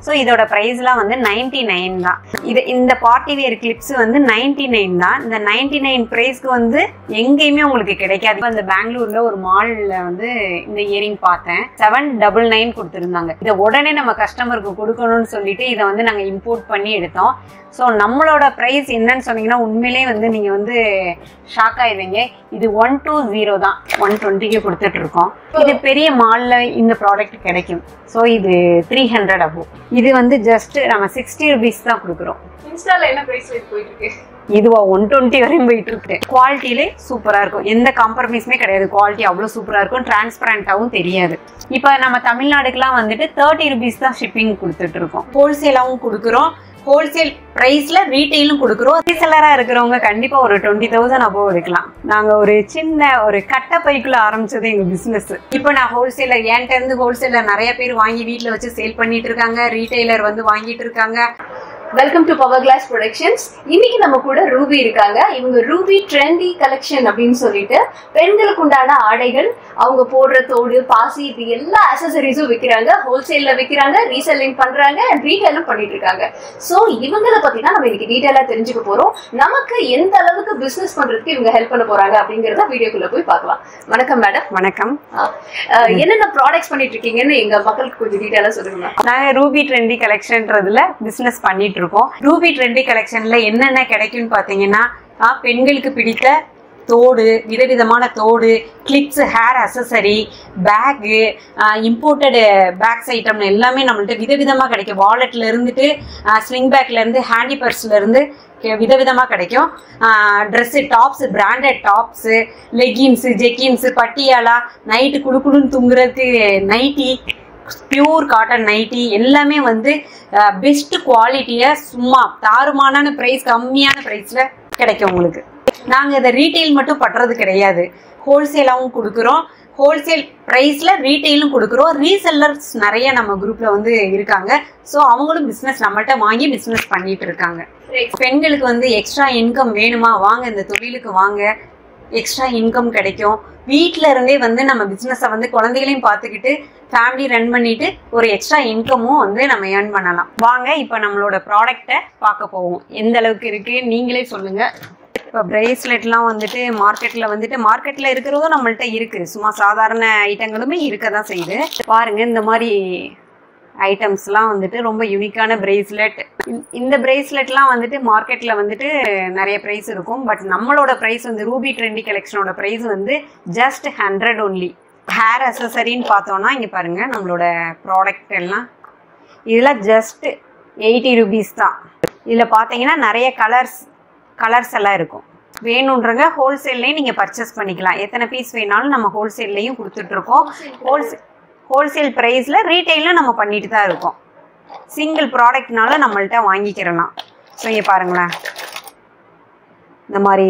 So இதோட ப்ரைஸ்லாம் வந்து 99 தான். இந்த பார்ட்டி வேர் கிளிப்ஸ் வந்து 99 தான். இந்த 99 ப்ரைஸ்க்கு வந்து எங்கேயுமே உங்களுக்கு கிடைக்காது. அந்த பெங்களூர்ல ஒரு மால்ல வந்து இந்த இயரிங் பார்த்தேன், 799 கொடுத்துருந்தாங்க. இதை உடனே நம்ம கஸ்டமருக்கு கொடுக்கணும்னு சொல்லிட்டு இதை வந்து நாங்கள் இம்போர்ட் பண்ணி எடுத்தோம். ஸோ நம்மளோட ப்ரைஸ் என்னன்னு சொன்னீங்கன்னா உண்மையிலே வந்து நீங்கள் வந்து ஷாக் ஆயிடுவீங்க. இது 120 தான், 120க்கு கொடுத்துட்டு இருக்கோம். இது பெரிய மால்ல இந்த ப்ராடக்ட் கிடைக்கும். ஸோ இது 300 அபோவ். இது வந்து ஜஸ்ட் நம்ம 60 rupees தான் கொடுக்குறோம். இன்ஸ்டால என்ன பிரைஸ் போயிட்டு இருக்கு? இதுவா 120 வரையும் போயிட்டு இருக்கு. குவாலிட்டியிலே சூப்பரா இருக்கும், எந்த காம்ப்ரமைஸுமே கிடையாது. குவாலிட்டி அவ்வளோ சூப்பரா இருக்கும், டிரான்ஸ்பரண்டாகவும் தெரியாது. இப்போ நம்ம தமிழ்நாடுக்கெல்லாம் வந்துட்டு 30 rupees தான் ஷிப்பிங் கொடுத்துட்டு இருக்கோம். ஹோல்சேலாகவும் கொடுக்குறோம், ஹோல்சேல் பிரைஸ்ல ரீட்டைலும் கொடுக்குறோம். ரீசெல்லரா இருக்கிறவங்க கண்டிப்பா ஒரு 20,000 அபோவ் எடுக்கலாம். நாங்க ஒரு சின்ன ஒரு கட்ட பைக்குள்ள ஆரம்பிச்சது எங்க பிசினஸ். இப்போ நான் ஹோல்சேலர், என்கிட்ட இருந்து ஹோல்சேலர் நிறைய பேர் வாங்கி வீட்டுல வச்சு சேல் பண்ணிட்டு இருக்காங்க, ரீட்டைலர் வந்து வாங்கிட்டு இருக்காங்க. Welcome to power class productions. இன்னைக்கு நம்ம கூட ரூபி இருக்காங்க. இவங்க ரூபி ட்ரெண்டி கலெக்ஷன் அப்படின்னு சொல்லிட்டு பெண்களுக்கு உண்டான ஆடைகள், அவங்க போடுற தோடு, பாசி, இது எல்லா அக்சசரிஸும் விற்கிறாங்க. ஹோல்சேல்ல விற்கிறாங்க, ரீசெல்லிங் பண்றாங்க, அண்ட் ரீட்டைலும் பண்ணிட்டு இருக்காங்க. ஸோ இவங்களை பத்தி தான் நம்ம இன்னைக்கு டீட்டெயிலா தெரிஞ்சுக்க போறோம். நமக்கு எந்த அளவுக்கு பிசினஸ் பண்றதுக்கு இவங்க ஹெல்ப் பண்ண போறாங்க அப்படிங்கறத வீடியோக்குள்ள போய் பார்க்கலாம். வணக்கம் மேடம். வணக்கம். என்னென்ன ப்ராடக்ட்ஸ் பண்ணிட்டு இருக்கீங்கன்னு எங்க மக்களுக்கு கொஞ்சம் டீட்டெயிலா சொல்லுங்க. நாங்க ரூபி ட்ரெண்டி கலெக்ஷன்றதுல பிசினஸ் பண்ணிட்டு இருக்கோம். ரூபி ட்ரெண்டி கலெக்ஷன்ல என்னென்ன கிடைக்கும்னு பாத்தீங்கன்னா பெண்களுக்கு பிடித்த தோடு, விதவிதமான தோடு, clips, hair accessory, bag, imported bags item எல்லாமே நம்மள்ட்ட விதவிதமாக கிடைக்கும். வாலெட்ல இருந்துட்டு ஸ்லிங் பேக்ல இருந்து ஹேண்டி பர்ஸ்ல இருந்து விதவிதமாக கிடைக்கும். Dress, tops, branded tops, leggings, jeggings, Patiala, night குடுக்குடுன்னு தூங்குறதுக்கு நைட்டி, பியூர் காட்டன் நைட்டி எல்லாமே வந்து பெஸ்ட் குவாலிட்டியை சும்மா தாறுமானான ப்ரைஸ், கம்மியான ப்ரைஸில் கிடைக்கும் உங்களுக்கு. நாங்கள் இதை ரீட்டைல் மட்டும் பண்ணுறது கிடையாது, ஹோல்சேலாகவும் கொடுக்குறோம். ஹோல்சேல் ப்ரைஸில் ரீட்டைலும் கொடுக்குறோம். ரீசெல்லர்ஸ் நிறைய நம்ம குரூப்பில் வந்து இருக்காங்க. ஸோ அவங்களும் பிஸ்னஸ் நம்மள்கிட்ட வாங்கி பிஸ்னஸ் பண்ணிட்டு இருக்காங்க. பெண்களுக்கு வந்து எக்ஸ்ட்ரா இன்கம் வேணுமா, வாங்க இந்த தொழிலுக்கு வாங்க, எக்ஸ்ட்ரா இன்கம் கிடைக்கும். வீட்டில் இருந்தே வந்து நம்ம பிஸ்னஸை வந்து குழந்தைகளையும் பார்த்துக்கிட்டு ஃபேமிலி ரன் பண்ணிட்டு ஒரு எக்ஸ்ட்ரா இன்கமும் வந்து நம்ம ஏர்ன் பண்ணலாம். வாங்க இப்போ நம்மளோட ப்ராடக்டை பார்க்க போவோம். எந்த அளவுக்கு இருக்குது நீங்களே சொல்லுங்கள். இப்போ ப்ரேஸ்லெட்லாம் வந்துட்டு மார்க்கெட்டில் இருக்கிறதும் நம்மள்ட்ட இருக்குது. சும்மா சாதாரண ஐட்டங்களுமே இருக்க தான் செய்யுது. பாருங்கள், இந்த மாதிரி ஐட்டம்ஸ்லாம் வந்துட்டு ரொம்ப யூனிக்கான பிரேஸ்லெட். இந்த பிரேஸ்லெட்லாம் வந்துட்டு மார்க்கெட்டில் வந்துட்டு நிறைய ப்ரைஸ் இருக்கும். பட் நம்மளோட ப்ரைஸ் வந்து ரூபி ட்ரெண்டி கலெக்ஷனோட ப்ரைஸ் வந்து ஜஸ்ட் 100 ஒன்லி. ஹேர் அசசரின்னு பார்த்தோன்னா இங்கே பாருங்கள், நம்மளோட ப்ராடக்ட் எல்லாம் இதெல்லாம் ஜஸ்ட் 80 rupees தான். இதில் பார்த்தீங்கன்னா நிறைய கலர்ஸ் எல்லாம் இருக்கும். வேணுன்றங்க ஹோல்சேல்லையும் நீங்கள் பர்ச்சேஸ் பண்ணிக்கலாம். எத்தனை பீஸ் வேணாலும் நம்ம ஹோல்சேல்லையும் கொடுத்துட்ருக்கோம். ஹோல்சேல் ப்ரைஸில் ரீட்டைலும் நம்ம பண்ணிட்டு தான் இருக்கோம். சிங்கிள் ப்ராடக்ட்னால நம்மள்ட்ட வாங்கிக்கிறலாம். ஸோ இங்கே பாருங்களேன், இந்த மாதிரி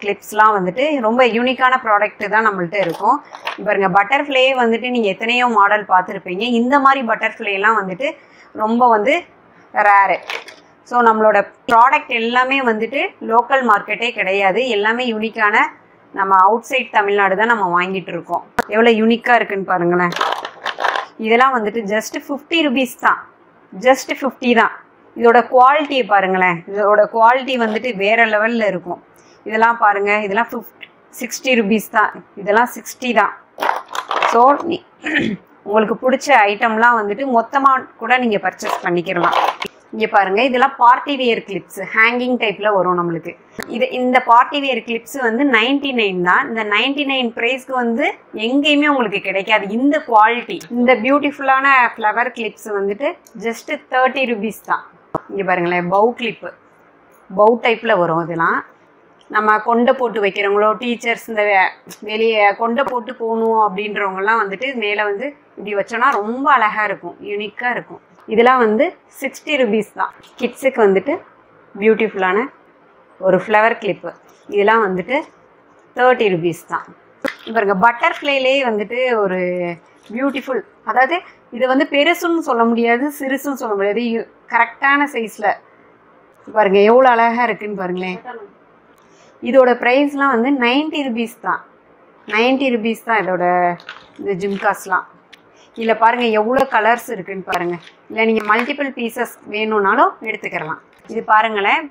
கிளிப்ஸ்லாம் வந்துட்டு ரொம்ப யூனிக்கான ப்ராடக்ட்டு தான் நம்மள்ட்ட இருக்கும். பாருங்க, பட்டர்ஃப்ளையே வந்துட்டு நீங்கள் எத்தனையோ மாடல் பார்த்துருப்பீங்க. இந்த மாதிரி பட்டர்ஃப்ளைலாம் வந்துட்டு ரொம்ப வந்து ரேரு. ஸோ நம்மளோட ப்ராடக்ட் எல்லாமே வந்துட்டு லோக்கல் மார்க்கெட்டே கிடையாது, எல்லாமே யூனிக்கான நம்ம அவுட் சைட் தமிழ்நாடு தான் நம்ம வாங்கிட்டு இருக்கோம். எவ்வளோ யூனிக்காக இருக்குன்னு பாருங்களேன். இதெல்லாம் வந்துட்டு ஜஸ்ட் 50 rupees தான், ஜஸ்ட் 50 தான். இதோட குவாலிட்டியை பாருங்களேன், இதோட குவாலிட்டி வந்துட்டு வேறு லெவலில் இருக்கும். இதெல்லாம் பாருங்கள், இதெல்லாம் 60 rupees தான், இதெல்லாம் 60 தான். ஸோ உங்களுக்கு பிடிச்ச ஐட்டம்லாம் வந்துட்டு மொத்தமாக கூட நீங்கள் பர்ச்சேஸ் பண்ணிக்கிறலாம். இங்கே பாருங்கள், இதெல்லாம் பார்ட்டி வியர் கிளிப்ஸ், ஹேங்கிங் டைப்பில் வரும் நம்மளுக்கு. இந்த பார்ட்டி வியர் கிளிப்ஸ் வந்து 99 தான். இந்த 99 ப்ரைஸ்க்கு வந்து எங்கேயுமே உங்களுக்கு கிடைக்காது. இந்த குவாலிட்டி, இந்த பியூட்டிஃபுல்லான ஃப்ளவர் கிளிப்ஸ் வந்துட்டு ஜஸ்ட்டு 30 rupees தான். இங்கே பாருங்களேன், பவு கிளிப்பு, பவு டைப்பில் வரும். இதெல்லாம் நம்ம கொண்டை போட்டு வைக்கிறவங்களோ, டீச்சர்ஸ், இந்த வெளியே கொண்டை போட்டு போகணும் அப்படின்றவங்கலாம் வந்துட்டு மேலே வந்து இப்படி வச்சோன்னா ரொம்ப அழகாக இருக்கும், யூனிக்காக இருக்கும். இதெல்லாம் வந்து 60 rupees தான். கிட்ஸுக்கு வந்துட்டு பியூட்டிஃபுல்லான ஒரு ஃப்ளவர் கிளிப்பு, இதெல்லாம் வந்துட்டு 30 rupees தான். பாருங்க, பட்டர்ஃப்ளைலே வந்துட்டு ஒரு பியூட்டிஃபுல், அதாவது இதை வந்து பெருசுன்னு சொல்ல முடியாது, சிறுசுன்னு சொல்ல முடியாது, கரெக்டான சைஸில் பாருங்க எவ்வளோ அழகாக இருக்குன்னு பாருங்களேன். இதோட ப்ரைஸ்லாம் வந்து 90 rupees தான், 90 rupees தான் இதோட இந்த ஜிம்காஸ்லாம். இதில் பாருங்கள் எவ்வளோ கலர்ஸ் இருக்குதுன்னு பாருங்கள். இல்லை நீங்கள் மல்டிபிள் பீசஸ் வேணும்னாலும் எடுத்துக்கிறலாம். இது பாருங்களேன்,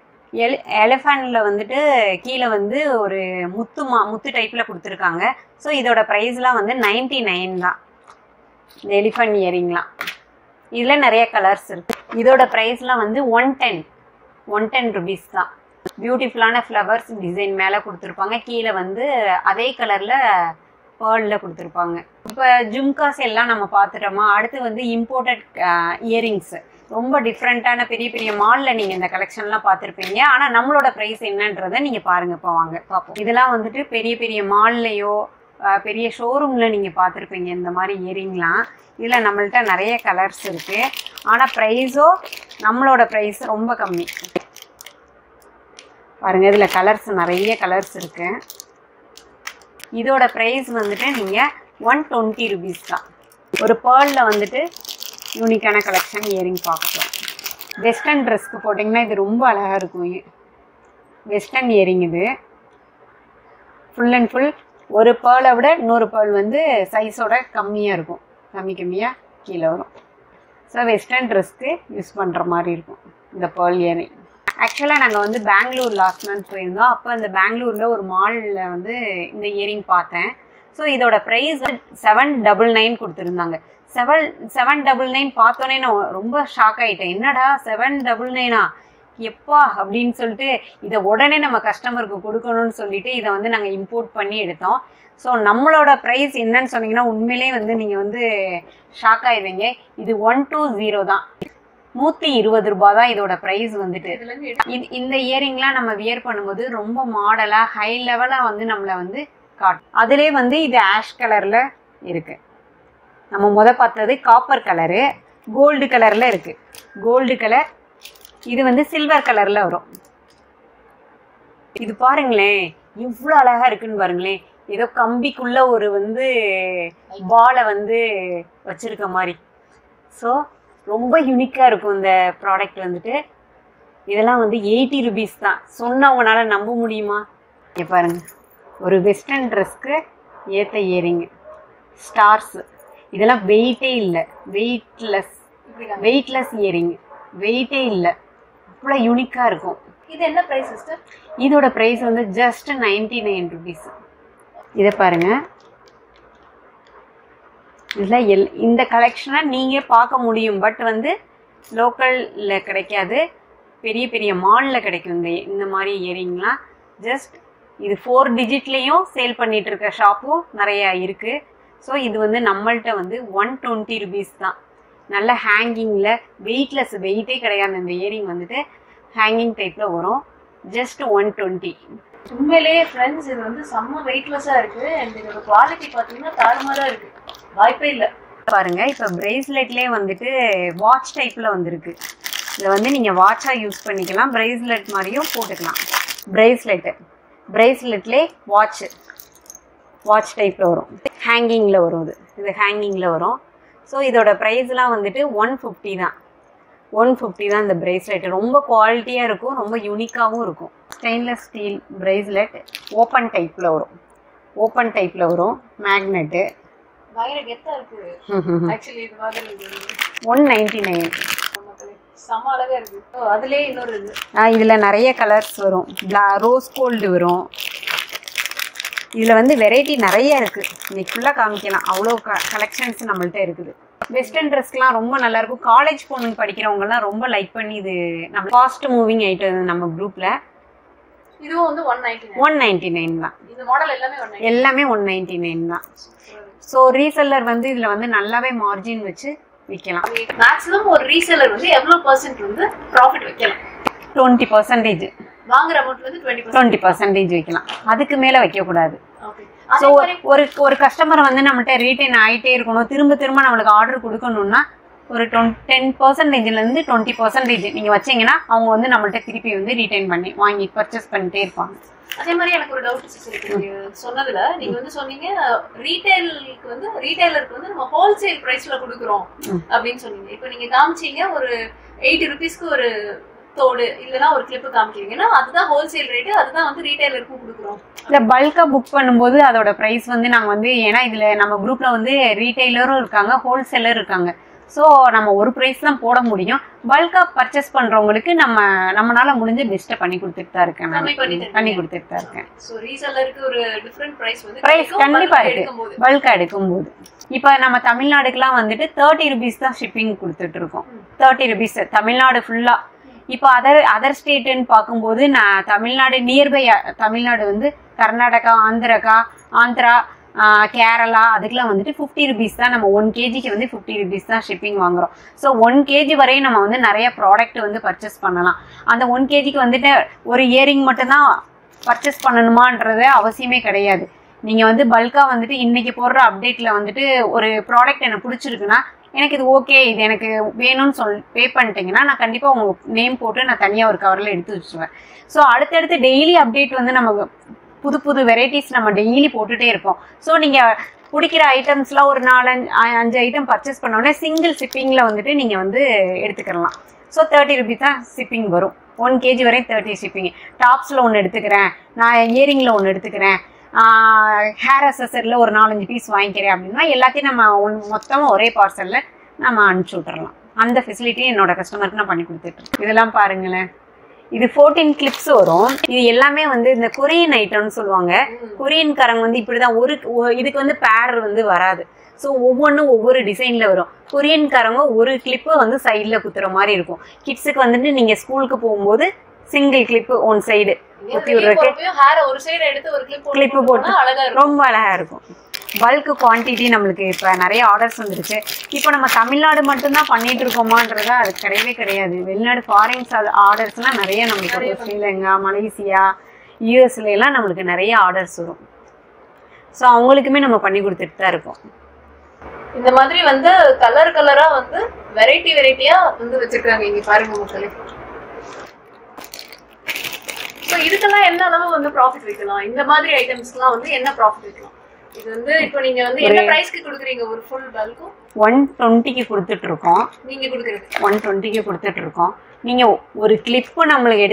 எலிஃபண்டில் வந்துட்டு கீழே வந்து ஒரு முத்து டைப்பில் கொடுத்துருக்காங்க. ஸோ இதோட ப்ரைஸ்லாம் வந்து 99 தான். இந்த எலிஃபண்ட் இயரிங்லாம் இதில் நிறைய கலர்ஸ் இருக்குது. இதோட ப்ரைஸ்லாம் வந்து 110 rupees தான். பியூட்டிஃபுல்லான ஃப்ளவர்ஸ் டிசைன் மேலே கொடுத்துருப்பாங்க. கீழே வந்து அதே கலரில் பேர்லில் கொடுத்துருப்பாங்க. இப்போ ஜும்காஸ் எல்லாம் நம்ம பார்த்துட்டோமா. அடுத்து வந்து இம்போர்ட்டட் இயரிங்ஸு ரொம்ப டிஃப்ரெண்ட்டான பெரிய பெரிய மாலில் நீங்கள் இந்த கலெக்ஷன்லாம் பார்த்துருப்பீங்க. ஆனால் நம்மளோட ப்ரைஸ் என்னன்றதை நீங்கள் பாருங்கள். இப்போ வாங்க பார்ப்போம். இதெல்லாம் வந்துட்டு பெரிய பெரிய மால்லையோ பெரிய ஷோரூமில் நீங்கள் பார்த்துருப்பீங்க இந்த மாதிரி இயரிங்லாம். இதில் நம்மள்கிட்ட நிறைய கலர்ஸ் இருக்குது. ஆனால் ப்ரைஸோ நம்மளோட ப்ரைஸ் ரொம்ப கம்மி. பாருங்கள், இதில் கலர்ஸ் நிறைய கலர்ஸ் இருக்குது. இதோட ப்ரைஸ் வந்துட்டு நீங்கள் 120 rupees தான். ஒரு பேர்லில் வந்துட்டு யூனிக்கான கலெக்ஷன் இயரிங் பார்க்கலாம். வெஸ்டர்ன் ட்ரெஸ்க்கு போட்டிங்கன்னா இது ரொம்ப அழகாக இருக்கும். வெஸ்டர்ன் இயரிங் இது ஃபுல் அண்ட் ஃபுல். ஒரு பேர்லை விட இன்னொரு பேர்ல் வந்து சைஸோட கம்மியாக இருக்கும். கம்மியாக கீழே வரும். ஸோ வெஸ்டர்ன் ட்ரெஸ்க்கு யூஸ் பண்ணுற மாதிரி இருக்கும் இந்த பேர்ல் இயரிங். ஆக்சுவலாக நாங்கள் வந்து பெங்களூர் லாஸ்ட் மந்த் போயிருந்தோம். அப்போ அந்த பெங்களூரில் ஒரு மாலில் வந்து இந்த இயரிங் பார்த்தேன். ஸோ இதோட ப்ரைஸ் 799 கொடுத்துருந்தாங்க. 799 பார்த்தோன்னே நான் ரொம்ப ஷாக் ஆகிட்டேன். என்னடா 799 எப்பா அப்படின்னு சொல்லிட்டு இதை உடனே நம்ம கஸ்டமருக்கு கொடுக்கணும்னு சொல்லிட்டு இதை வந்து நாங்கள் இம்போர்ட் பண்ணி எடுத்தோம். ஸோ நம்மளோட ப்ரைஸ் என்னன்னு சொன்னீங்கன்னா உண்மையிலே வந்து நீங்கள் வந்து ஷாக் ஆகிடுவீங்க. இது 120 தான். 120 ரூபாய் தான் இதோட ப்ரைஸ் வந்துட்டு. இந்த இயரிங்லாம் நம்ம வியர் பண்ணும்போது ரொம்ப மாடலாக ஹை லெவலாக வந்து நம்மளை வந்து காட்டும். அதுலேயே வந்து இது ஆஷ் கலரில் இருக்குது. நம்ம பார்த்தது காப்பர் கலரு, கோல்டு கலரில் இருக்குது. கோல்டு கலர், இது வந்து சில்வர் கலரில் வரும். இது பாருங்களேன் இவ்வளோ அழகாக இருக்குன்னு பாருங்களேன். ஏதோ கம்பிக்குள்ள ஒரு வந்து பாலை வந்து வச்சிருக்க மாதிரி. ஸோ ரொம்ப யூனிக்காக இருக்கும் இந்த ப்ராடக்ட் வந்துட்டு. இதெல்லாம் வந்து 80 rupees தான். சொன்னவங்களால நம்ப முடியுமா? இங்கே பாருங்கள், ஒரு வெஸ்டர்ன் ட்ரெஸ்க்கு ஏற்ற இயரிங், ஸ்டார்ஸு. இதெல்லாம் வெயிட்டே இல்லை, வெயிட்லெஸ் இயரிங், வெயிட்டே இல்லை. அவ்வளோ யூனிக்காக இருக்கும். இது என்ன ப்ரைஸ் சிஸ்டர்? இதோட ப்ரைஸ் வந்து ஜஸ்ட் 99 rupees. இதை பாருங்கள், இதில் இந்த கலெக்ஷனை நீங்கள் பார்க்க முடியும். பட் வந்து லோக்கலில் கிடைக்காது, பெரிய பெரிய மாலில் கிடைக்கும் இந்த மாதிரி இயரிங்லாம். ஜஸ்ட் இது 4 digitலேயும் சேல் பண்ணிகிட்டு இருக்க ஷாப்பும் நிறையா இருக்குது. ஸோ இது வந்து நம்மள்கிட்ட வந்து 120 rupees தான். நல்ல ஹேங்கிங்கில் வெயிட்லெஸ், வெயிட்டே கிடையாது. இந்த இயரிங் வந்துட்டு ஹேங்கிங் டைப்பில் வரும். ஜஸ்ட் 120. உண்மையிலேயே ஃப்ரெண்ட்ஸ் இது வந்து செம்ம வெயிட்லெஸ்ஸாக இருக்குது. அண்ட் இதோட குவாலிட்டி பார்த்தீங்கன்னா தாறுமாறாக இருக்குது, வாய்ப்பே இல்லை. பாருங்கள், இப்போ பிரேஸ்லெட்லேயே வந்துட்டு வாட்ச் டைப்பில் வந்துருக்கு. இதை வந்து நீங்கள் வாட்சாக யூஸ் பண்ணிக்கலாம், பிரேஸ்லெட் மாதிரியும் போட்டுக்கலாம். பிரேஸ்லெட்லேயே வாட்ச் டைப்பில் வரும். ஹேங்கிங்கில் வரும். இது ஹேங்கிங்கில் வரும். ஸோ இதோட ப்ரைஸ்லாம் வந்துட்டு 150 தான். 150 தான் இந்த பிரேஸ்லெட். ரொம்ப குவாலிட்டியாக இருக்கும், ரொம்ப யூனிக்காகவும் இருக்கும். ஸ்டெயின்லெஸ் ஸ்டீல் பிரேஸ்லெட் ஓப்பன் டைப்பில் வரும். மேக்னெட்டு. 199. இதில் நிறைய கலர்ஸ் வரும். ரோஸ் கோல்டு வரும். இதில் வந்து வெரைட்டி நிறைய இருக்குது. இன்னைக்கு ஃபுல்லாக காமிக்கலாம், அவ்வளோ கலெக்ஷன்ஸ் நம்மள்கிட்ட இருக்குது. வெஸ்டர்ன் ட்ரெஸ்க்குலாம் ரொம்ப நல்லாயிருக்கும். காலேஜ் பொண்ணு படிக்கிறவங்கலாம் ரொம்ப லைக் பண்ணி இது நம்ம ஃபாஸ்ட் மூவிங் ஐட்டம் நம்ம குரூப்பில். இதுவும் வந்து 199 தான். இந்த மாடல் எல்லாமே 199 தான். ஸோ ரீசெல்லர் வந்து இதில் வந்து நல்லாவே மார்ஜின் வச்சு விற்கலாம். மேக்ஸிமம் ஒரு ரீசெல்லர் வந்து எவ்வளோ % வந்து ப்ராஃபிட் வைக்கலாம்? 20%. வாங்குற அமௌண்ட்ல வந்து 20% வைக்கலாம். அதுக்கு மேலே வைக்கக்கூடாது. ஸோ ஒரு கஸ்டமர் வந்து நம்மள்கிட்ட ரீட்டைன் ஆகிட்டே இருக்கணும், திரும்ப நம்மளுக்கு ஆர்டர் கொடுக்கணும்னா ஒரு 10%லேருந்து 20% நீங்கள் வச்சிங்கன்னா அவங்க வந்து நம்மள்கிட்ட திருப்பி வந்து ரீட்டைன் பண்ணி வாங்கி பர்ச்சேஸ் பண்ணிட்டே இருப்பாங்க. அதே மாதிரி எனக்கு ஒரு டவுட் சொன்னதுல நீங்க வந்து சொன்னீங்க ரீட்டைலருக்கு வந்து நம்ம ஹோல்சேல் பிரைஸ்ல கொடுக்குறோம் அப்படின்னு சொன்னீங்க. இப்போ நீங்க காமிச்சீங்க ஒரு 80 rupeesக்கு ஒரு தோடு இல்லைன்னா ஒரு கிளிப்பு காமிக்கிறீங்கன்னா அதுதான் ஹோல்சேல் ரேட்டு, அதுதான் வந்து ரீட்டைலருக்கும் கொடுக்குறோம். இல்லை பல்காக புக் பண்ணும்போது அதோட ப்ரைஸ் வந்து நாங்கள் வந்து, ஏன்னா இதில் நம்ம குரூப்பில் வந்து ரீட்டைலரும் இருக்காங்க, ஹோல்சேலர் இருக்காங்க. ஸோ நம்ம ஒரு ப்ரைஸ் தான் போட முடியும். பல்காக பர்ச்சேஸ் பண்ணுறவங்களுக்கு நம்மளால முடிஞ்ச பெஸ்ட்டை பண்ணி கொடுத்துட்டு தான் இருக்கேன். நான் பண்ணி கொடுத்துட்டு தான் இருக்கேன். ப்ரைஸ் கண்டிப்பாக இருக்குது பல்காக எடுக்கும்போது. இப்போ நம்ம தமிழ்நாடுக்கெலாம் வந்துட்டு 30 rupees தான் ஷிப்பிங் கொடுத்துட்டு இருக்கோம். 30 rupees தமிழ்நாடு ஃபுல்லாக. இப்போ அதர் ஸ்டேட்டுன்னு பார்க்கும்போது நான் தமிழ்நாடு நியர்பை தமிழ்நாடு வந்து கர்நாடகா, ஆந்திரா, கேரளா அதுக்கெலாம் வந்துட்டு 50 rupees தான். நம்ம 1 kgக்கு வந்து 50 rupees தான் ஷிப்பிங் வாங்குறோம். ஸோ 1 kg வரையும் நம்ம வந்து நிறைய ப்ராடக்ட் வந்து பர்ச்சேஸ் பண்ணலாம். அந்த 1 kgக்கு வந்துட்டு ஒரு இயரிங் மட்டும்தான் பர்ச்சேஸ் பண்ணணுமான்றது அவசியமே கிடையாது. நீங்கள் வந்து பல்காக வந்துட்டு இன்றைக்கி போடுற அப்டேட்டில் வந்துட்டு ஒரு ப்ராடக்ட் எனக்கு பிடிச்சிருக்குன்னா, எனக்கு இது ஓகே, இது எனக்கு வேணும்னு பே பண்ணிட்டீங்கன்னா நான் கண்டிப்பாக உங்கள் நேம் போட்டு நான் தனியாக ஒரு கவரில் எடுத்து வச்சுருவேன். ஸோ அடுத்தடுத்து டெய்லி அப்டேட் வந்து நம்ம புது வெரைட்டிஸ் நம்ம டெய்லி போட்டுகிட்டே இருப்போம். ஸோ நீங்கள் பிடிக்கிற ஐட்டம்ஸ்லாம் ஒரு 4-5 ஐட்டம் பர்ச்சேஸ் பண்ணோடனே சிங்கிள் ஷிப்பிங்கில் வந்துட்டு நீங்கள் வந்து எடுத்துக்கலாம். ஸோ 30 rupees தான் ஷிப்பிங் வரும். 1 kg வரையும் 30 ஷிப்பிங். டாப்ஸில் ஒன்று எடுத்துக்கிறேன், நான் இயரிங்கில் ஒன்று எடுத்துக்கிறேன், ஹேர் அசஸரில் ஒரு 4-5 பீஸ் வாங்கிக்கிறேன் அப்படின்னா எல்லாத்தையும் நம்ம மொத்தமாக ஒரே பார்சலில் நம்ம அனுப்பிச்சி விட்டுறலாம். அந்த ஃபெசிலிட்டியும் என்னோட கஸ்டமருக்கு நான் பண்ணி கொடுத்துட்ருக்கேன். இதெல்லாம் பாருங்களேன், இது 14 clips வரும். இது எல்லாமே வந்து இந்த கொரியன் ஐட்டம்னு சொல்லுவாங்க. கொரியன்காரங்க வந்து இப்படிதான் இதுக்கு வந்து பேர் வந்து வராது. ஸோ ஒவ்வொன்றும் ஒவ்வொரு டிசைனில் வரும். கொரியன்காரங்க ஒரு கிளிப்பு வந்து சைடில் குத்துற மாதிரி இருக்கும். கிட்ஸுக்கு வந்துட்டு நீங்கள் ஸ்கூலுக்கு போகும்போது சிங்கிள் கிளிப்பு ஒன் சைடு குத்தி விடுறதுக்கு கிளிப்பு போட்டு ரொம்ப அழகாக இருக்கும். பல்க் குவான்டிட்டி நம்மளுக்கு இப்போ நிறைய ஆர்டர்ஸ் வந்துருச்சு. இப்போ நம்ம தமிழ்நாடு மட்டும்தான் பண்ணிட்டு இருக்கோமான்றதா அது கிடையவே கிடையாது. வெளிநாடு ஃபாரின்ஸ் ஆர்டர்ஸ்லாம் நிறைய நம்மளுக்கு வரும். ஸ்ரீலங்கா, மலேசியா, யூஎஸ்ல எல்லாம் நம்மளுக்கு நிறைய ஆர்டர்ஸ் வரும். ஸோ அவங்களுக்குமே நம்ம பண்ணி கொடுத்துட்டு தான் இருக்கோம். இந்த மாதிரி வந்து கலரா வந்து வெரைட்டியா வந்து வச்சிருக்காங்க. இங்க பாருங்க மக்களே. ஸோ இதுக்கெல்லாம் என்ன அளவு வந்து ப்ராஃபிட் வைக்கலாம்? இந்த மாதிரி ஐட்டம்ஸ்க்குலாம் வந்து என்ன ப்ராஃபிட் வைக்கலாம்? இது வந்து இப்போ நீங்க வந்து என்ன பிரைஸ்க்கு கொடுக்குறீங்க? ஒரு ஃபுல் பல்க்கும் 120க்கு கொடுத்துட்டு இருக்கோம். நீங்க கொடுக்குறது 120க்கு கொடுத்துட்டு இருக்கோம். நீங்க ஒரு கிளிப்பு நம்மளுக்கு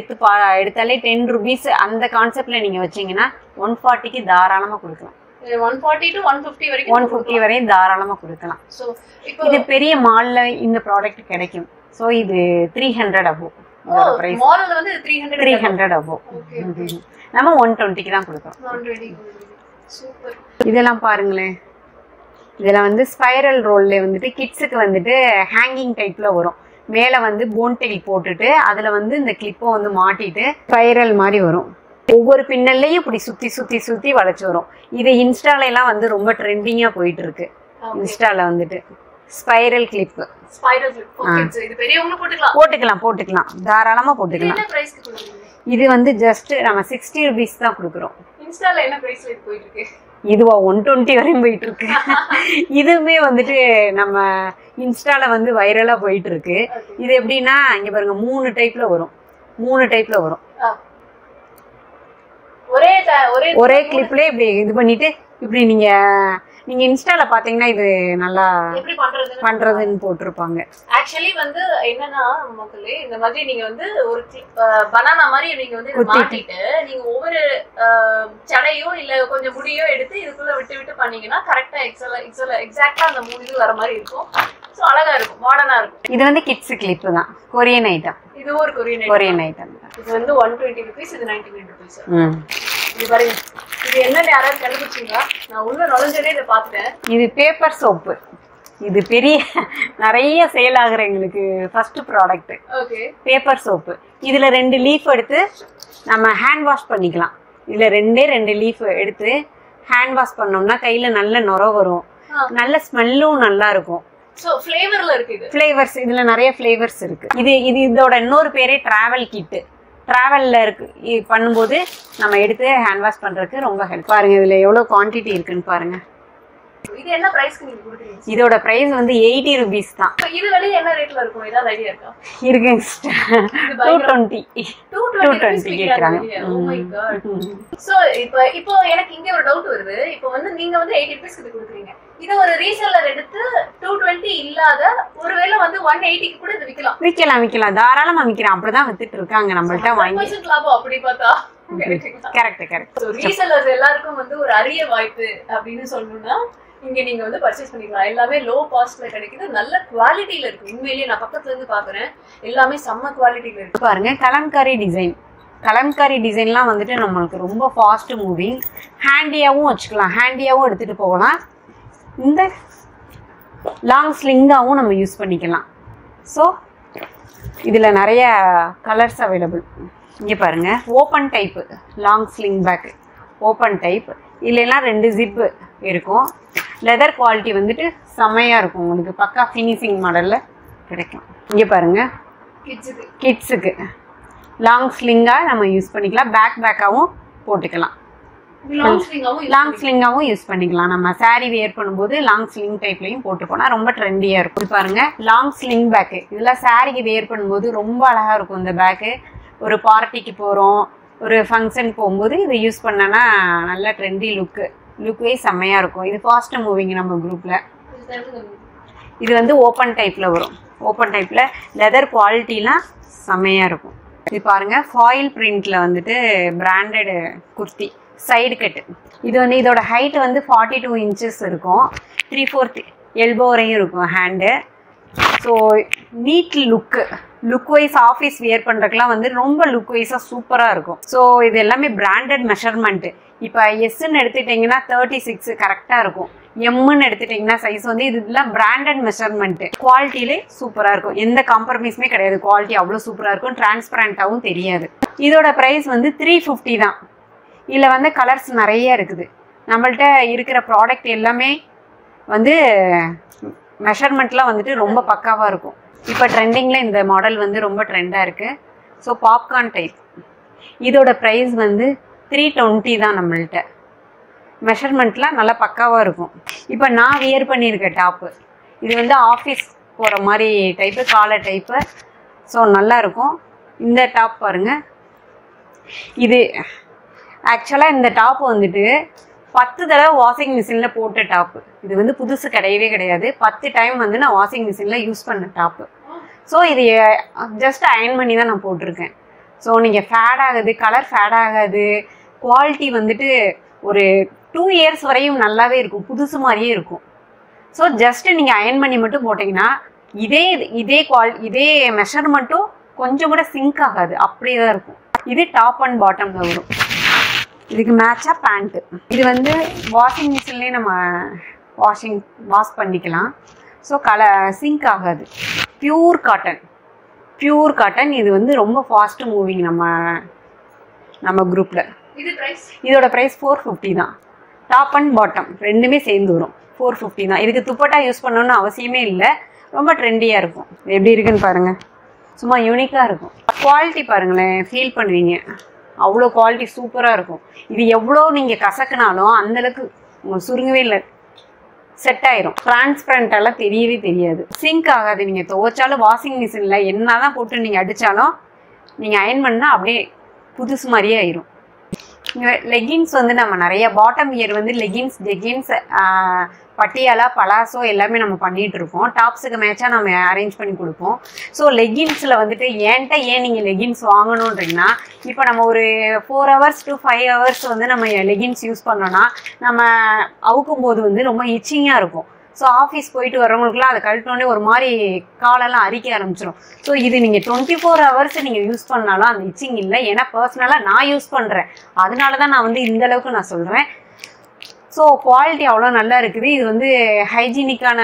எடுத்தாலே 10 rupees அந்த கான்செப்ட்ல நீங்க வச்சீங்கன்னா 140க்கு தாராளமா கொடுக்கலாம். 140 to 150 வரைக்கும் 150 வரையும் தாராளமா கொடுக்கலாம். சோ இப்போ இது பெரிய மால்ல இந்த ப்ராடக்ட் கிடைக்கும். சோ இது 300 above. பிரைஸ் மால்ல வந்து 300 above. நம்ம 120க்கு தான் கொடுக்கிறோம். 120. சூப்பர். இதெல்லாம் பாருங்களேன், இதெல்லாம் வந்து ஸ்பைரல் ரோல்ல வந்துட்டு கிட்ஸுக்கு வந்துட்டு ஹேங்கிங் டைப்ல வரும். மேலே வந்து போன் டெயில் போட்டுட்டு அதில் வந்து இந்த கிளிப்பை வந்து மாட்டிட்டு ஸ்பைரல் மாதிரி வரும். ஒவ்வொரு பின்னல்லையும் இப்படி சுற்றி வளைச்சு வரும். இது இன்ஸ்டாலாம் வந்து ரொம்ப ட்ரெண்டிங்காக போயிட்டு இருக்கு. இன்ஸ்டால வந்துட்டு ஸ்பைரல் கிளிப்பு. போட்டுக்கலாம் தாராளமாக போட்டுக்கலாம். இது வந்து ஜஸ்ட் நம்ம 60 rupees தான் கொடுக்குறோம். இன்ஸ்டால என்ன பிரைஸ்ல போயிட்டு இருக்கு? இதுவா 120 வரையும் போயிட்டு இருக்கு. இதுவுமே வந்துட்டு நம்ம இன்ஸ்டால வந்து வைரலா போயிட்டு இருக்கு. இது எப்படின்னா இங்க பாருங்க 3 டைப்ல வரும். ஒரே கிளிப்ல இப்படி இது பண்ணிட்டு இப்படி நீங்க இன்ஸ்டால பாத்தீங்கன்னா இது நல்லா எப்படி பண்றதுன்னு போட்டிருப்பாங்க. ஆக்சுவலி வந்து என்னன்னா மக்களே, இந்த மாதிரி நீங்க வந்து ஒரு பனானா மாதிரி நீங்க வந்து மாட்டிட்டு நீங்க ஒவ்வொரு சடையோ இல்ல கொஞ்சம் முடியோ எடுத்து இதுக்குள்ள விட்டு பண்ணீங்கன்னா கரெக்டா எக்ஸாக்டா அந்த மூணு வர மாதிரி இருக்கும். சோ அழகா இருக்கும், மாடர்னா இருக்கும். இது வந்து கிட்ஸ் கிளிப் தான், கொரியன் ஐட்டம். இது ஒரு கொரியன் ஐட்டம். இது வந்து 120 rupees, இது 99 rupees. இது பாருங்க, இது என்னன்னு யாராவது கண்டுபிடிச்சீங்களா? நான் உள்ள நுழைஞ்சதே இதை பார்த்துட்டேன். இது பேப்பர் சோப்பு. இது பெரிய நிறைய சேல் ஆகுற எங்களுக்கு first product. Okay, paper soap. இதுல 2 லீஃப் எடுத்து நம்ம ஹேண்ட் வாஷ் பண்ணிக்கலாம். இதுல 2 லீஃப் எடுத்து ஹேண்ட் வாஷ் பண்ணோம்னா கையில நல்ல நுர வரும், நல்ல ஸ்மெல்லும் நல்லா இருக்கும். சோ ஃப்ளேவர்ல இருக்கு. இது ஃப்ளேவர்ஸ், இதுல நிறைய ஃப்ளேவர்ஸ் இருக்கு. இதோட இன்னொரு பேரே டிராவல் கிட். டிராவல்ல இருக்கு பண்ணும்போது நம்ம எடுத்து ஹேண்ட் வாஷ் பண்றதுக்கு ரொம்ப ஹெல்ப். பாருங்க இதுல எவ்வளவு குவான்டிட்டி இருக்குன்னு பாருங்க. இது என்ன பிரைஸ்க்கு நீங்க கொடுக்குறீங்க? இதோட பிரைஸ் வந்து 80 rupees தான். இது வெளிய என்ன ரேட்ல இருக்கும்? ஏதாவது ஐடியா இருக்கா? இருக்கு, 220 கேக்குறாங்க. Oh my god. சோ இப்போ எனக்கு இங்க ஒரு டவுட் வருது. இப்போ வந்து நீங்க வந்து 80 rupees க்கு கொடுக்குறீங்க. இது ஒரு ரீசெல்லர் எடுத்து 220 இல்லாத ஒருவேளை வந்து 180 க்கு கூட இது விக்கலாம். தாராளமா விக்கலாம். அப்படிதான் வித்துட்டு இருக்காங்க நம்மள்ட்ட வாங்கி. 100% லாபம் அப்படி பார்த்தா கரெக்ட். ரீசெல்லர்ஸ் எல்லாருக்கும் வந்து ஒரு அரிய வாய்ப்பு அப்படின்னு சொல்லணும்னா இங்க நீங்க வந்து பர்ச்சேஸ் பண்ணிக்கலாம். எல்லாமே லோ காஸ்ட்ல கிடைக்குது, நல்ல குவாலிட்டியில இருக்கு. உண்மையிலேயே நான் பக்கத்துல இருந்து பாக்குறேன், எல்லாமே செம்ம குவாலிட்டியில இருக்கு. பாருங்க கலம்காரி டிசைன். கலம்காரி டிசைன்லாம் வந்துட்டு நம்மளுக்கு ரொம்ப ஃபாஸ்ட் மூவிங். ஹேண்டியாகவும் வச்சுக்கலாம், ஹேண்டியாகவும் எடுத்துகிட்டு போகலாம். இந்த லாங் ஸ்லிங்காகவும் நம்ம யூஸ் பண்ணிக்கலாம். ஸோ இதில் நிறைய கலர்ஸ் அவைலபிள். இங்கே பாருங்கள், open type long sling bag, open type. இல்லைன்னா 2 ஜிப்பு இருக்கும். லெதர் குவாலிட்டி வந்துட்டு செம்மையாக இருக்கும், உங்களுக்கு பக்கா ஃபினிஷிங் மாடலில் கிடைக்கும். இங்கே பாருங்கள், கிட்ஸுக்கு லாங் ஸ்லிங்காக நம்ம யூஸ் பண்ணிக்கலாம், பேக்காகவும் போட்டுக்கலாம், லாங் ஸ்லிங்காகவும் யூஸ் பண்ணிக்கலாம். நம்ம சாரீ வேர் பண்ணும்போது லாங் ஸ்லிங் டைப்லையும் போட்டு போனால் ரொம்ப ட்ரெண்டியாக இருக்கும். இது பாருங்கள், லாங் ஸ்லிங் பேக்கு. இதெல்லாம் சாரீக்கு வேர் பண்ணும்போது ரொம்ப அழகாக இருக்கும் இந்த பேக்கு. ஒரு பார்ட்டிக்கு போகிறோம், ஒரு ஃபங்க்ஷன் போகும்போது இதை யூஸ் பண்ணனா நல்லா ட்ரெண்டி லுக் வைஸ் செம்மையாக இருக்கும். இது ஃபாஸ்ட் மூவிங் நம்ம குரூப்பில். இது வந்து ஓப்பன் டைப்பில் வரும். ஓப்பன் டைப்பில் லெதர் குவாலிட்டிலாம் செம்மையாக இருக்கும். இது பாருங்கள், ஃபாயில் பிரிண்டில் வந்துட்டு பிராண்டட் குர்த்தி சைடு கட்டு. இது வந்து இதோட ஹைட் வந்து 42 இன்ச்சஸ் இருக்கும். 3/4 எல்போ வரையும் இருக்கும் hand. So neat look wise office wear பண்ணுறதுக்குலாம் வந்து ரொம்ப லுக் வைஸாக சூப்பராக இருக்கும். ஸோ இது எல்லாமே பிராண்டட் மெஷர்மெண்ட்டு. இப்போ எஸ்ன்னு எடுத்துட்டிங்கன்னா 36 கரெக்டாக இருக்கும். எம்முன்னு எடுத்துட்டிங்கன்னா சைஸ் வந்து இதெல்லாம் பிராண்டட் மெஷர்மெண்ட்டு. குவாலிட்டியிலே சூப்பராக இருக்கும், எந்த காம்ப்ரமைஸுமே கிடையாது. குவாலிட்டி அவ்வளோ சூப்பராக இருக்கும், டிரான்ஸ்பரண்ட்டாகவும் தெரியாது. இதோட ப்ரைஸ் வந்து 350 தான். இதில் வந்து கலர்ஸ் நிறைய இருக்குது. நம்மள்ட்ட இருக்கிற ப்ராடக்ட் எல்லாமே வந்து மெஷர்மெண்ட்லாம் வந்துட்டு ரொம்ப பக்காவாக இருக்கும். இப்போ ட்ரெண்டிங்கில் இந்த மாடல் வந்து ரொம்ப ட்ரெண்டாக இருக்குது. So popcorn type. இதோட ப்ரைஸ் வந்து 320 தான் நம்மள்ட்ட. மெஷர்மெண்ட்லாம் நல்லா பக்காவாக இருக்கும். இப்போ நான் வியர் பண்ணியிருக்க டாப்பு இது வந்து ஆஃபீஸ் போகிற மாதிரி டைப்பு, காலர் டைப்பு. ஸோ நல்லாயிருக்கும். இந்த டாப் பாருங்கள், இது ஆக்சுவலாக இந்த டாப்பு வந்துட்டு 10 தடவை வாஷிங் மிஷினில் போட்ட டாப்பு. இது வந்து புதுசு கிடையவே கிடையாது. 10 டைம் வந்து நான் வாஷிங் மிஷினில் யூஸ் பண்ண டாப்பு. ஸோ இது ஜஸ்ட் அயன் பண்ணி தான் நான் போட்டிருக்கேன். ஸோ நீங்கள் ஃபேட் ஆகுது, கலர் ஃபேட் ஆகாது. குவாலிட்டி வந்துட்டு ஒரு 2 இயர்ஸ் வரையும் நல்லாவே இருக்கும், புதுசு மாதிரியே இருக்கும். ஸோ ஜஸ்ட்டு நீங்கள் அயன் பண்ணி மட்டும் போட்டிங்கன்னா இதே மெஷர்மெண்ட்டும் கொஞ்சம் கூட சிங்க் ஆகாது, அப்படியே தான் இருக்கும். இது டாப் அண்ட் பாட்டமில் வரும். இதுக்கு மேட்சாக பேண்ட்டு. இது வந்து வாஷிங் மிஷின்லேயே நம்ம வாஷ் பண்ணிக்கலாம். ஸோ சிங்க் ஆகாது. Pure cotton. இது வந்து ரொம்ப ஃபாஸ்ட் மூவிங் நம்ம குரூப்பில். இதோட ப்ரைஸ் 450 தான். டாப் அண்ட் பாட்டம் ரெண்டுமே சேர்ந்து வரும். 450 தான். இதுக்கு துப்பட்டா யூஸ் பண்ணணும்னு அவசியமே இல்லை, ரொம்ப ட்ரெண்டியாக இருக்கும். எப்படி இருக்குன்னு பாருங்கள், சும்மா யூனிக்காக இருக்கும். குவாலிட்டி பாருங்களேன், ஃபீல் பண்ணுவீங்க, அவ்வளோ குவாலிட்டி சூப்பராக இருக்கும். இது எவ்வளோ நீங்கள் கசக்குனாலும் அந்தளவுக்கு உங்களுக்கு சுருங்கவே இல்லை, செட் ஆயிரும். டிரான்ஸ்பரண்டெல்லாம் தெரியவே தெரியாது, சிங்க் ஆகாது. நீங்கள் துவைச்சாலும் வாஷிங் மிஷினில் என்ன தான் போட்டு நீங்கள் அடித்தாலும் நீங்கள் அயன் பண்ணால் அப்படியே புதுசு மாதிரியே ஆயிரும். லெகின்ஸ் வந்து நம்ம நிறைய பாட்டம் வியர் வந்து லெகின்ஸ், ஜெகின்ஸ், பட்டியாலா, பலாசோ எல்லாமே நம்ம பண்ணிகிட்டு இருக்கோம். டாப்ஸுக்கு மேட்சாக நம்ம அரேஞ்ச் பண்ணி கொடுப்போம். ஸோ லெகின்ஸில் வந்துட்டு ஏன் நீங்கள் லெகின்ஸ் வாங்கணுன்றீங்கன்னா, இப்போ நம்ம ஒரு 4 hours to 5 hours வந்து நம்ம லெகின்ஸ் யூஸ் பண்ணோன்னா நம்ம அவுக்கும் போது வந்து ரொம்ப இச்சிங்காக இருக்கும். ஸோ ஆஃபீஸ் போயிட்டு வரவங்களுக்குலாம் அதை கழட்டினோடனே ஒரு மாதிரி காலெல்லாம் அரிக்க ஆரம்பிச்சிடும். ஸோ இது நீங்கள் 24 hours நீங்கள் யூஸ் பண்ணாலும் அந்த இச்சிங் இல்லை. ஏன்னா பர்சனலாக நான் யூஸ் பண்ணுறேன், அதனால தான் நான் வந்து இந்தளவுக்கு நான் சொல்கிறேன். ஸோ குவாலிட்டி அவ்வளோ நல்லா இருக்குது. இது வந்து ஹைஜீனிக்கான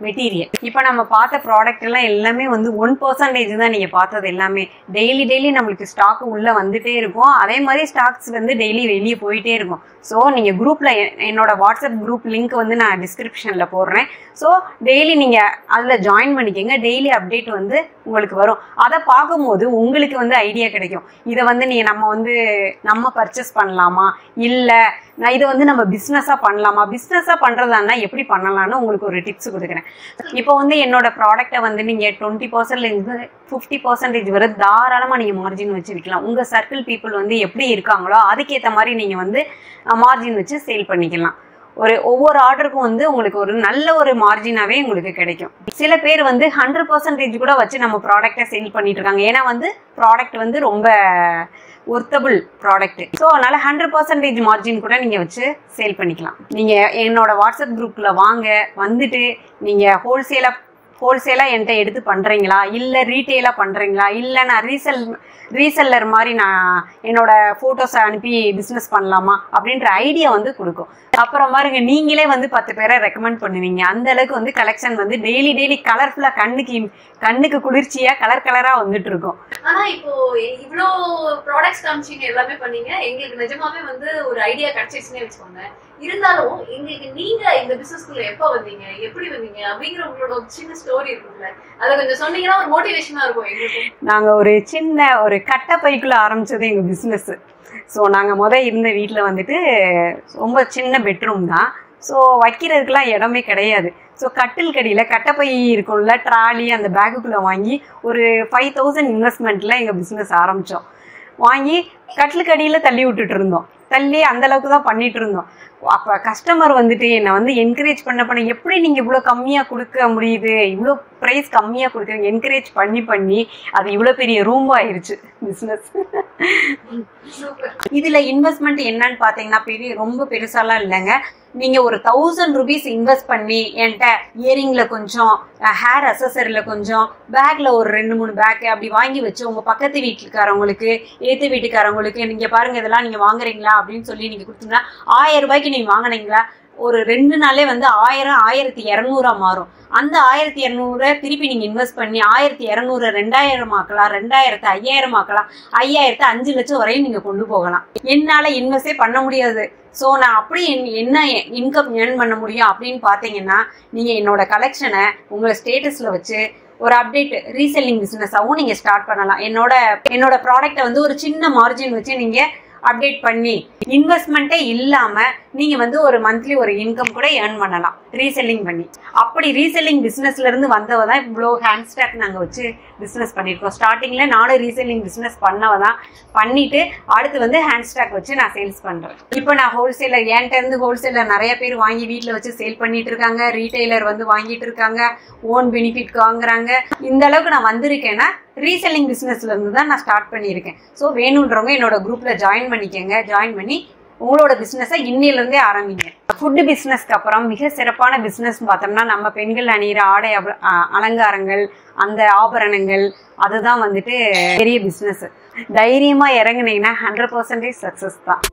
மெட்டீரியல். இப்போ நம்ம பார்த்த ப்ராடக்ட் எல்லாம் எல்லாமே வந்து 1% தான் நீங்கள் பார்த்தது எல்லாமே. டெய்லி நம்மளுக்கு ஸ்டாக்கு உள்ளே வந்துகிட்டே இருக்கும். அதே மாதிரி ஸ்டாக்ஸ் வந்து டெய்லி வெளியே போயிட்டே இருக்கும். ஸோ நீங்கள் குரூப்பில் என்னோட வாட்ஸ்அப் குரூப் லிங்க் வந்து நான் டிஸ்கிரிப்ஷனில் போடுறேன். ஸோ டெய்லி நீங்கள் அதில் ஜாயின் பண்ணிக்கோங்க. டெய்லி அப்டேட் வந்து உங்களுக்கு வரும். அதை பார்க்கும்போது உங்களுக்கு வந்து ஐடியா கிடைக்கும். இதை வந்து நம்ம பர்ச்சேஸ் பண்ணலாமா, இல்லை நான் இதை வந்து நம்ம பிஸ்னஸாக பண்ணலாமா, பிஸ்னஸாக பண்ணுறதானா எப்படி பண்ணலான்னு உங்களுக்கு ஒரு டிப்ஸ் கொடுக்குறேன். இப்போ வந்து என்னோட ப்ராடக்டை வந்து நீங்கள் 20% 50% வரை தாராளமாக நீங்கள் மார்ஜின் வச்சு விற்கலாம். உங்கள் சர்க்கிள் பீப்புள் வந்து எப்படி இருக்காங்களோ அதுக்கேற்ற மாதிரி நீங்கள் வந்து மார்ஜின் வச்சு சேல் பண்ணிக்கலாம். ஒவ்வொரு ஆர்டருக்கும் வந்து உங்களுக்கு ஒரு நல்ல ஒரு மார்ஜினாவே உங்களுக்கு கிடைக்கும். சில பேர் வந்து 100% கூட வச்சு நம்ம ப்ராடக்டை சேல் பண்ணிட்டு இருக்காங்க. ஏன்னா வந்து ப்ராடக்ட் வந்து ரொம்ப ஒர்த்தபிள் ப்ராடக்ட். ஸோ அதனால 100% மார்ஜின் கூட நீங்க வச்சு சேல் பண்ணிக்கலாம். நீங்க என்னோட வாட்ஸ்அப் குரூப்ல வாங்க, வந்துட்டு நீங்க ஹோல்சேலா என்கிட்ட எடுத்து பண்றீங்களா, இல்ல ரீட்டெயிலா பண்றீங்களா, இல்ல நான் ரீசெல்லர் மாதிரி நான் என்னோட போட்டோஸை அனுப்பி பிசினஸ் பண்ணலாமா அப்படின்ற ஐடியா வந்து கொடுக்கும். அப்புறம் பாருங்க, நீங்களே வந்து 10 பேரை ரெக்கமெண்ட் பண்ணுவீங்க. அந்த அளவுக்கு வந்து கலெக்ஷன் வந்து டெய்லி கலர்ஃபுல்லா கண்ணுக்கு குளிர்ச்சியா கலரா வந்துட்டு இருக்கும். ஆனா இப்போ இவ்ளோ ப்ராடக்ட்ஸ் காமிச்சீங்க, எல்லாமே பண்ணீங்க, எங்களுக்கு நிஜமாவே வந்து ஒரு ஐடியா கிடைச்சிச்சுன்னே வச்சுக்கோங்க. இருந்தாலும் எங்களுக்கு நீங்க இந்த பிசினஸ்க்குள்ள எப்ப வந்தீங்க, எப்படி வந்தீங்க அப்படிங்கிற உங்களோட ஒரு சின்ன ஸ்டோரி இருக்குல்ல, அதை கொஞ்சம் சொன்னீங்கன்னா ஒரு மோட்டிவேஷனா இருக்கும் எங்களுக்கு. நாங்க ஒரு சின்ன ஒரு கட்டை பைக்குள்ள ஆரம்பிச்சது எங்க பிசினஸ். ஸோ நாங்கள் இருந்த வீட்டில் வந்துட்டு ரொம்ப சின்ன பெட்ரூம் தான். ஸோ வைக்கிறதுக்கெலாம் இடமே கிடையாது. ஸோ கட்டில் கடியில் கட்டைப்பை இருக்கும்ல, ட்ராலி, அந்த பேக்குக்குள்ளே வாங்கி ஒரு 5000 இன்வெஸ்ட்மெண்ட்டில் எங்கள் பிஸ்னஸ் ஆரம்பித்தோம். வாங்கி கட்டில் கடியில் தள்ளி விட்டுட்டு இருந்தோம். தள்ளி அந்தளவுக்கு தான் பண்ணிகிட்டு இருந்தோம். அப்போ கஸ்டமர் வந்துட்டு என்னை வந்து என்கரேஜ் பண்ண எப்படி நீங்கள் இவ்வளோ கம்மியாக கொடுக்க முடியுது, இவ்வளோ ப்ரைஸ் கம்மியாக கொடுக்குறீங்க, என்கரேஜ் பண்ணி அது இவ்வளோ பெரிய ரூம் ஆயிடுச்சு பிஸ்னஸ். இதில் இன்வெஸ்ட்மெண்ட் என்னன்னு பார்த்தீங்கன்னா ரொம்ப பெருசாலாம் இல்லைங்க. நீங்கள் ஒரு 1000 rupees இன்வெஸ்ட் பண்ணி என்கிட்ட இயரிங்கில் கொஞ்சம், ஹேர் அசசரியில் கொஞ்சம், பேக்கில் ஒரு 2-3 பேக்கு அப்படி வாங்கி வச்சு உங்கள் பக்கத்து வீட்டுக்காரவங்களுக்கு, ஏற்று வீட்டுக்காரவங்களுக்கு நீங்கள் பாருங்கள் இதெல்லாம் நீங்கள் வாங்குறீங்களா அப்படின்னு சொல்லி நீங்கள் கொடுத்தீங்கன்னா 1000 ரூபாய்க்கு நீங்கள் வாங்கினீங்களா, ஒரு 2 நாளே வந்து 1000 1200 மாறும். அந்த 1200 திருப்பி நீங்க இன்வெஸ்ட் பண்ணி 1200 2000 ஆக்கலாம், 2000 5000 ஆக்கலாம், 5000 5 லட்சம் வரையும் நீங்க கொண்டு போகலாம். என்னால இன்வெஸ்டே பண்ண முடியாது. ஸோ நான் அப்படி என்ன இன்கம் ஏர்ன் பண்ண முடியும் அப்படின்னு பார்த்தீங்கன்னா, நீங்க என்னோட கலெக்ஷனை உங்களை ஸ்டேட்டஸ்ல வச்சு ஒரு அப்டேட் ரீசெல்லிங் பிசினஸாகவும் நீங்க ஸ்டார்ட் பண்ணலாம். என்னோட ப்ராடக்ட்டை வந்து ஒரு சின்ன மார்ஜின் வச்சு நீங்க அப்டேட் பண்ணி இன்வெஸ்ட்மெண்ட்டே இல்லாம நீங்க வந்து ஒரு மந்த்லி ஒரு இன்கம் கூட ஏர்ன் பண்ணலாம் ரீசெல்லிங் பண்ணி. அப்படி ரீசெல்லிங் பிசினஸ்ல இருந்து வந்தவ தான் இவ்வளோ ஹேண்ட் ஸ்டாக் நாங்க வச்சு பிசினஸ் பண்ணிருக்கோம். ஸ்டார்டிங்ல நானும் ரீசெல்லிங் பிசினஸ் பண்ணவதான், பண்ணிட்டு அடுத்து வந்து ஹேண்ட் ஸ்டாக் வச்சு நான் சேல்ஸ் பண்றேன். இப்போ நான் ஹோல்சேலர், என்கிட்ட இருந்து ஹோல்சேலர் நிறைய பேர் வாங்கி வீட்டுல வச்சு சேல் பண்ணிட்டு இருக்காங்க. ரீட்டைலர் வந்து வாங்கிட்டு இருக்காங்க, ஓன் பெனிஃபிட் வாங்குறாங்க. இந்த அளவுக்கு நான் வந்திருக்கேன்னா ரீசெல்லிங் பிசினஸ்ல இருந்து தான் நான் ஸ்டார்ட் பண்ணியிருக்கேன். ஸோ வேணுன்றவங்க என்னோட குரூப்ல ஜாயின் பண்ணிக்கங்க. ஜாயின் பண்ணி உங்களோட பிசினஸை இன்னிலிருந்தே ஆரம்பிங்க. ஃபுட்டு பிசினஸ்க்கு அப்புறம் மிக சிறப்பான பிசினஸ் பார்த்தோம்னா நம்ம பெண்கள் அணிகிற ஆடை அலங்காரங்கள், அந்த ஆபரணங்கள், அதுதான் வந்துட்டு பெரிய பிசினஸ். தைரியமா இறங்குனீங்கன்னா 100% சக்சஸ் தான்.